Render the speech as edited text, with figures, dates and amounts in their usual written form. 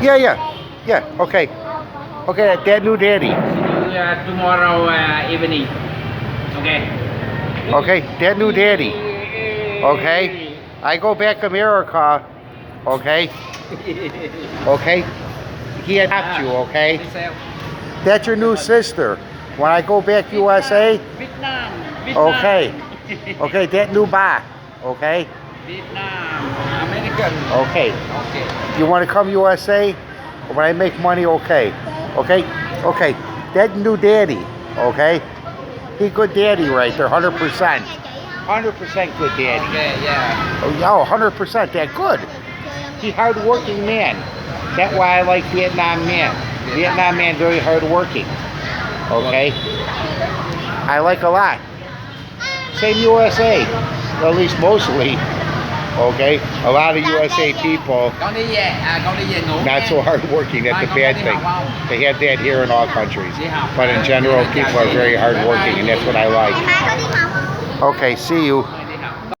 Yeah, yeah. Yeah, okay. Okay, that new daddy. Tomorrow evening. Okay. Okay, that new daddy. Okay? I go back to America. Okay? Okay? He adopted you, okay? That's your new sister. When I go back USA, Vietnam. okay. Okay, that new ba. Okay? Vietnam. American. Okay. Okay. You want to come USA? When I make money, okay. Okay? Okay. That new daddy, okay? He good daddy right there, 100%. 100% good daddy. Okay, yeah. Oh, yeah, 100%. That good. He hard-working man. That's why I like Vietnam man. Vietnam man very hard-working. Okay? I like a lot. Same USA. Well, at least mostly. Okay? A lot of USA people Con đi về, con đi về ngủ not nha. so hard-working. That's a bad thing. They have that here in all countries. But in general, people are very hard-working, and that's what I like. Okay, see you.